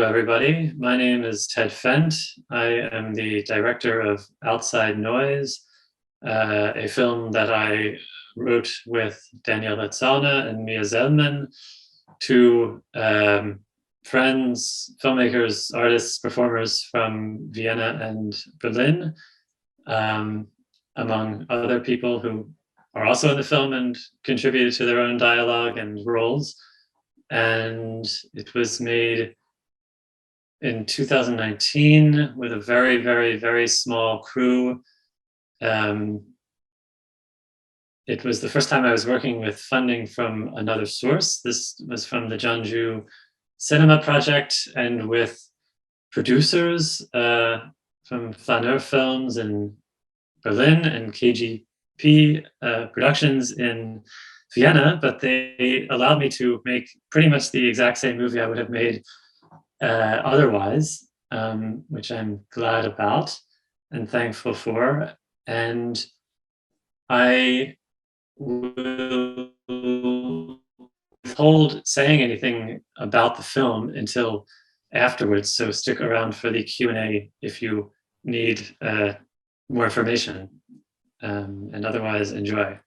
everybody. My name is Ted Fendt. I am the director of Outside Noise, a film that I wrote with Daniela and Mia Zellman, two friends, filmmakers, artists, performers from Vienna and Berlin, among other people who are also in the film and contributed to their own dialogue and roles. And it was made in 2019 with a very, very, very small crew. It was the first time I was working with funding from another source. This was from the Jeonju Cinema Project and with producers from Flaneur Films in Berlin and KGP Productions in Vienna, but they allowed me to make pretty much the exact same movie I would have made otherwise, which I'm glad about and thankful for. And I will withhold saying anything about the film until afterwards, so stick around for the Q&A if you need more information, and otherwise enjoy.